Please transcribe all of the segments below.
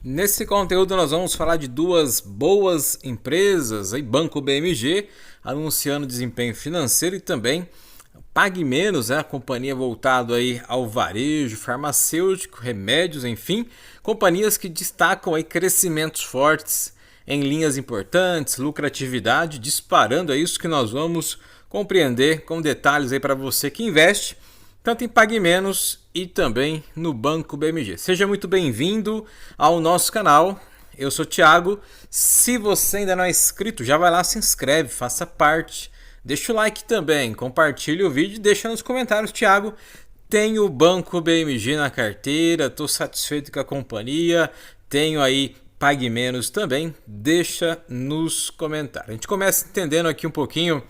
Nesse conteúdo nós vamos falar de duas boas empresas, aí Banco BMG anunciando desempenho financeiro e também Pague Menos, a companhia voltada aí ao varejo, farmacêutico, remédios, enfim, companhias que destacam aí crescimentos fortes em linhas importantes, lucratividade disparando, é isso que nós vamos compreender com detalhes aí para você que investe tanto em Pague Menos e também no Banco BMG. Seja muito bem-vindo ao nosso canal. Eu sou o Thiago. Se você ainda não é inscrito, já vai lá, se inscreve, faça parte. Deixa o like também, compartilhe o vídeo e deixa nos comentários, Thiago. Tenho o Banco BMG na carteira, estou satisfeito com a companhia, tenho aí Pague Menos também, deixa nos comentários. A gente começa entendendo aqui um pouquinho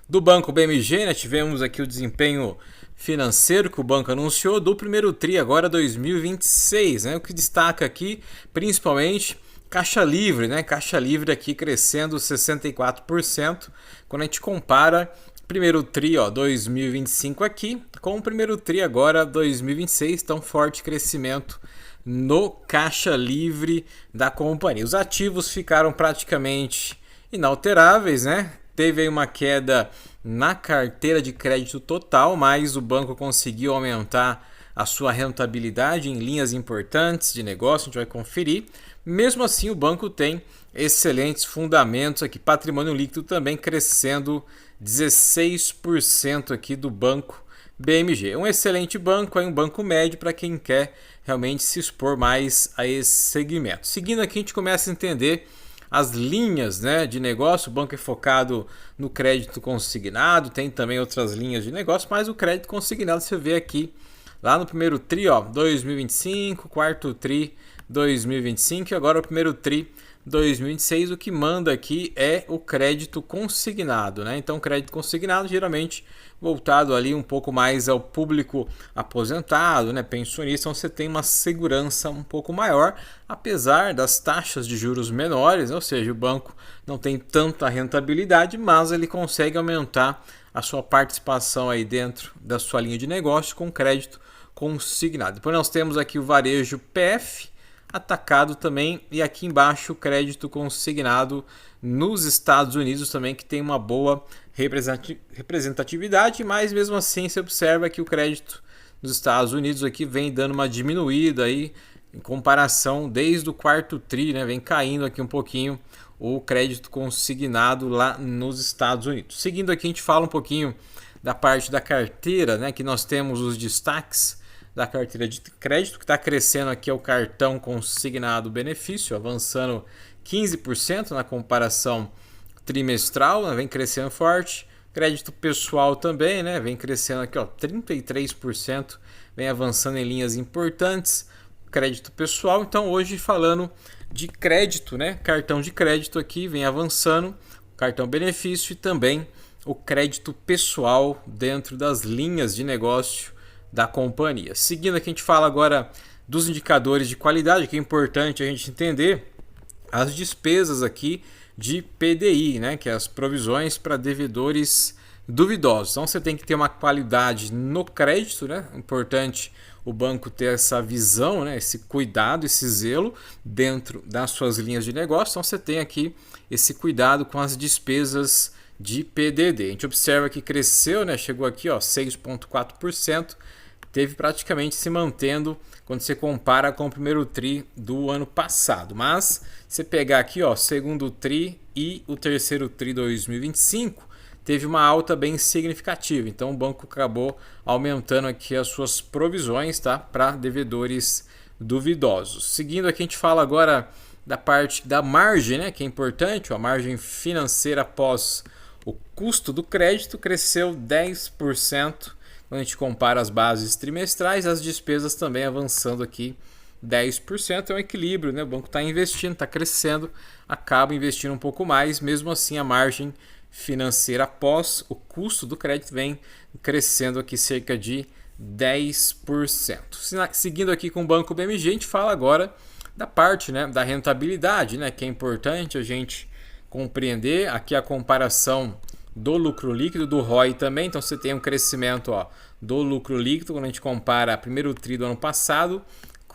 do Banco BMG, né? Tivemos aqui o desempenho financeiro que o banco anunciou do primeiro TRI agora 2026, né? O que destaca aqui principalmente caixa livre, né? Caixa livre aqui crescendo 64% quando a gente compara primeiro TRI 2025 aqui com o primeiro TRI agora 2026, tão forte crescimento no caixa livre da companhia. Os ativos ficaram praticamente inalteráveis, né? Teve aí uma queda na carteira de crédito total, mas o banco conseguiu aumentar a sua rentabilidade em linhas importantes de negócio, a gente vai conferir. Mesmo assim, o banco tem excelentes fundamentos aqui, patrimônio líquido também crescendo 16% aqui do banco BMG. Um excelente banco, um banco médio para quem quer realmente se expor mais a esse segmento. Seguindo aqui, a gente começa a entender as linhas, né, de negócio. O banco é focado no crédito consignado, tem também outras linhas de negócio, mas o crédito consignado você vê aqui lá no primeiro TRI 2025, quarto TRI 2025 e agora o primeiro TRI 2026. O que manda aqui é o crédito consignado, né? Então, crédito consignado geralmente voltado ali um pouco mais ao público aposentado, né, pensionista, então você tem uma segurança um pouco maior, apesar das taxas de juros menores, ou seja, o banco não tem tanta rentabilidade, mas ele consegue aumentar a sua participação aí dentro da sua linha de negócio com crédito consignado. Depois nós temos aqui o varejo PF, atacado também, e aqui embaixo o crédito consignado nos Estados Unidos também, que tem uma boa representatividade, mas mesmo assim você observa que o crédito nos Estados Unidos aqui vem dando uma diminuída aí em comparação desde o quarto TRI, né? Vem caindo aqui um pouquinho o crédito consignado lá nos Estados Unidos. Seguindo aqui a gente fala um pouquinho da parte da carteira, né? Que nós temos os destaques da carteira de crédito, que está crescendo aqui é o cartão consignado benefício, avançando 15% na comparação trimestral, né? Vem crescendo forte. Crédito pessoal também, né? Vem crescendo aqui, 33%, vem avançando em linhas importantes. Crédito pessoal, então hoje falando de crédito, né? Cartão de crédito aqui vem avançando, cartão benefício e também o crédito pessoal dentro das linhas de negócio da companhia. Seguindo aqui a gente fala agora dos indicadores de qualidade, que é importante a gente entender as despesas aqui de PDI, né, que é as provisões para devedores duvidosos. Então você tem que ter uma qualidade no crédito, né? Importante o banco ter essa visão, né, esse cuidado, esse zelo dentro das suas linhas de negócio. Então você tem aqui esse cuidado com as despesas de PDD. A gente observa que cresceu, né, chegou aqui 6,4%. Teve praticamente se mantendo quando você compara com o primeiro TRI do ano passado. Mas você pegar aqui, segundo TRI e o terceiro TRI 2025, teve uma alta bem significativa. Então o banco acabou aumentando aqui as suas provisões, tá, para devedores duvidosos. Seguindo aqui a gente fala agora da parte da margem, né, que é importante. A margem financeira após o custo do crédito cresceu 10%. Quando a gente compara as bases trimestrais, as despesas também avançando aqui 10%. É um equilíbrio, né? O banco está investindo, está crescendo, acaba investindo um pouco mais. Mesmo assim, a margem financeira após o custo do crédito vem crescendo aqui cerca de 10%. Seguindo aqui com o Banco BMG, a gente fala agora da parte, né, da rentabilidade, né, que é importante a gente compreender. Aqui a comparação do lucro líquido, do ROI também. Então você tem um crescimento do lucro líquido quando a gente compara primeiro TRI do ano passado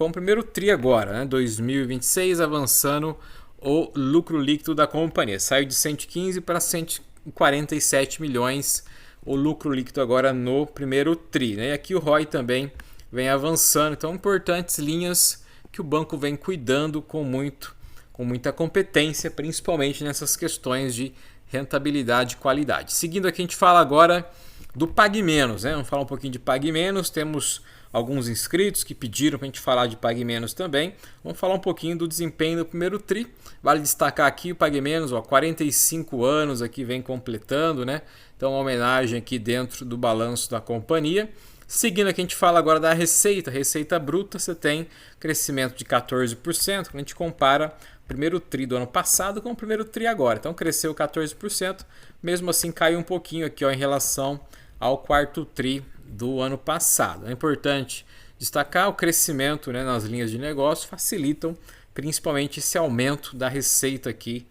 com o primeiro TRI agora, né? 2026, avançando o lucro líquido da companhia. Saiu de 115 para 147 milhões o lucro líquido agora no primeiro TRI, né? E aqui o ROI também vem avançando. Então, importantes linhas que o banco vem cuidando com muita competência, principalmente nessas questões de rentabilidade e qualidade. Seguindo aqui, a gente fala agora do Pague Menos, né? Vamos falar um pouquinho de Pague Menos. Temos alguns inscritos que pediram para a gente falar de Pague Menos também. Vamos falar um pouquinho do desempenho do primeiro TRI. Vale destacar aqui o Pague Menos, 45 anos aqui vem completando, né? Então, uma homenagem aqui dentro do balanço da companhia. Seguindo aqui, a gente fala agora da receita bruta. Você tem crescimento de 14%, quando a gente compara o primeiro TRI do ano passado com o primeiro TRI agora. Então, cresceu 14%, mesmo assim caiu um pouquinho aqui em relação ao quarto TRI do ano passado. É importante destacar o crescimento, né, nas linhas de negócio, facilitam principalmente esse aumento da receita aqui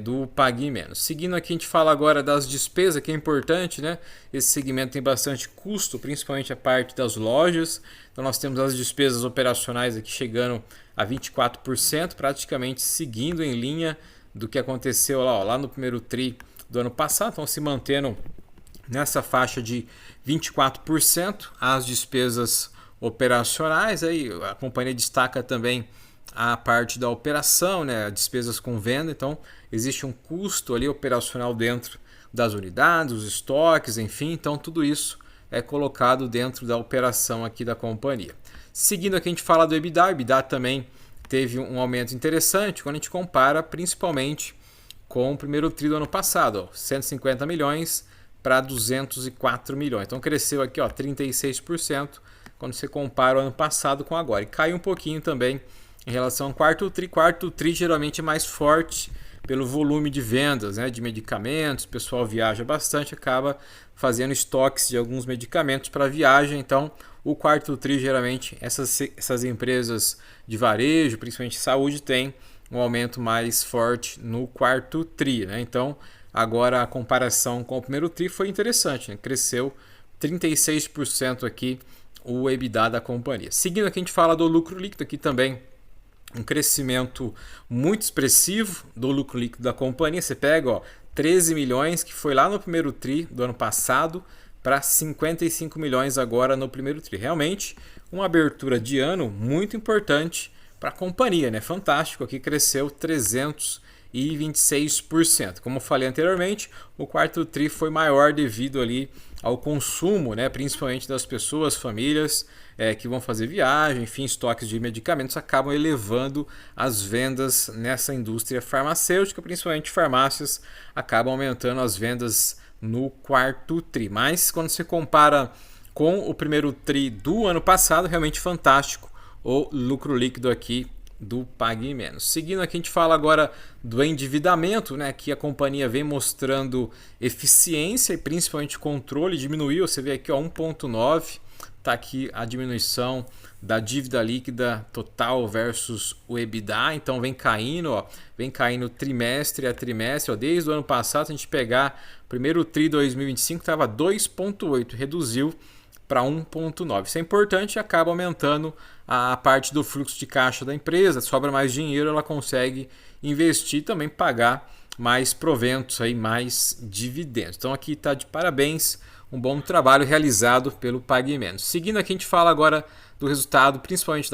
do Pague Menos. Seguindo aqui, a gente fala agora das despesas, que é importante, né? Esse segmento tem bastante custo, principalmente a parte das lojas. Então nós temos as despesas operacionais aqui chegando a 24%, praticamente seguindo em linha do que aconteceu lá no primeiro TRI do ano passado. Então se mantendo nessa faixa de 24% as despesas operacionais. Aí a companhia destaca também a parte da operação, né, despesas com venda. Então existe um custo ali operacional dentro das unidades, os estoques, enfim. Então tudo isso é colocado dentro da operação aqui da companhia. Seguindo aqui, a gente fala do EBITDA. O EBITDA também teve um aumento interessante quando a gente compara principalmente com o primeiro TRI do ano passado, 150 milhões para 204 milhões. Então cresceu aqui 36% quando você compara o ano passado com agora. E caiu um pouquinho também em relação ao quarto TRI. Quarto TRI geralmente é mais forte pelo volume de vendas, né, de medicamentos. O pessoal viaja bastante, acaba fazendo estoques de alguns medicamentos para viagem. Então o quarto TRI geralmente essas empresas de varejo, principalmente saúde, tem um aumento mais forte no quarto TRI, né? Então agora a comparação com o primeiro TRI foi interessante, né? Cresceu 36% aqui o EBITDA da companhia. Seguindo aqui, a gente fala do lucro líquido. Aqui também um crescimento muito expressivo do lucro líquido da companhia. Você pega 13 milhões, que foi lá no primeiro TRI do ano passado, para 55 milhões agora no primeiro TRI. Realmente uma abertura de ano muito importante para a companhia, né? Fantástico, aqui cresceu 326%. Como eu falei anteriormente, o quarto TRI foi maior devido ali ao consumo, né, principalmente das pessoas, famílias que vão fazer viagem, enfim, estoques de medicamentos acabam elevando as vendas nessa indústria farmacêutica, principalmente farmácias acabam aumentando as vendas no quarto TRI. Mas quando se compara com o primeiro TRI do ano passado, realmente fantástico o lucro líquido aqui do Pague Menos. Seguindo aqui, a gente fala agora do endividamento, né? Aqui a companhia vem mostrando eficiência e principalmente controle, diminuiu, você vê aqui 1,9, está aqui a diminuição da dívida líquida total versus o EBITDA, então vem caindo trimestre a trimestre, desde o ano passado. Se a gente pegar primeiro TRI 2025 estava 2,8, reduziu para 1,9. Isso é importante e acaba aumentando a parte do fluxo de caixa da empresa, sobra mais dinheiro, ela consegue investir e também pagar mais proventos, mais dividendos. Então aqui está de parabéns, um bom trabalho realizado pelo Pague Menos. Seguindo aqui, a gente fala agora do resultado, principalmente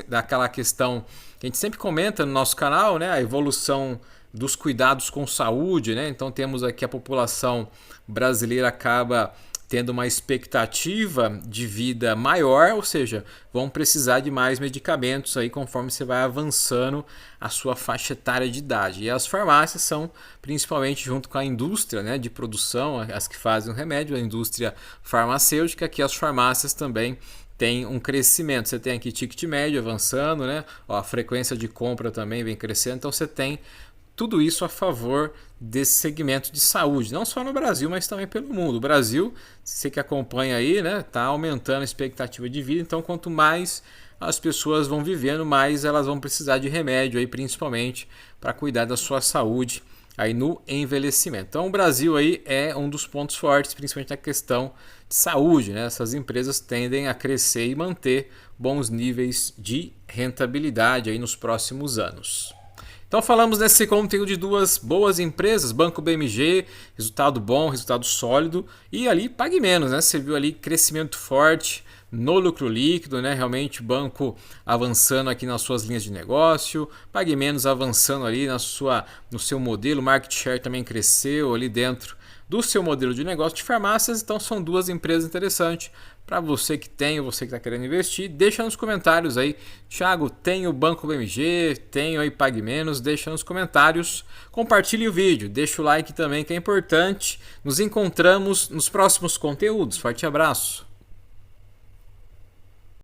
daquela questão que a gente sempre comenta no nosso canal, né? A evolução dos cuidados com saúde, né? Então temos aqui a população brasileira acaba tendo uma expectativa de vida maior, ou seja, vão precisar de mais medicamentos conforme você vai avançando a sua faixa etária de idade. E as farmácias são principalmente junto com a indústria, né, de produção, as que fazem o remédio, a indústria farmacêutica, que as farmácias também tem um crescimento. Você tem aqui ticket médio avançando, né? A frequência de compra também vem crescendo, então você tem tudo isso a favor desse segmento de saúde, não só no Brasil, mas também pelo mundo. O Brasil, você que acompanha aí, né, tá aumentando a expectativa de vida, então quanto mais as pessoas vão vivendo, mais elas vão precisar de remédio, principalmente para cuidar da sua saúde aí no envelhecimento. Então o Brasil aí é um dos pontos fortes, principalmente na questão de saúde, né? Essas empresas tendem a crescer e manter bons níveis de rentabilidade aí nos próximos anos. Então falamos nesse conteúdo de duas boas empresas, Banco BMG, resultado bom, resultado sólido, e ali Pague Menos, né? Você viu ali crescimento forte no lucro líquido, né? Realmente o banco avançando aqui nas suas linhas de negócio, Pague Menos avançando ali no seu modelo, market share também cresceu ali dentro do seu modelo de negócio de farmácias. Então são duas empresas interessantes para você que tem ou você que está querendo investir. Deixa nos comentários aí, Thiago, tem o Banco BMG, tenho aí Pague Menos, deixa nos comentários, compartilhe o vídeo, deixa o like também que é importante. Nos encontramos nos próximos conteúdos. Forte abraço!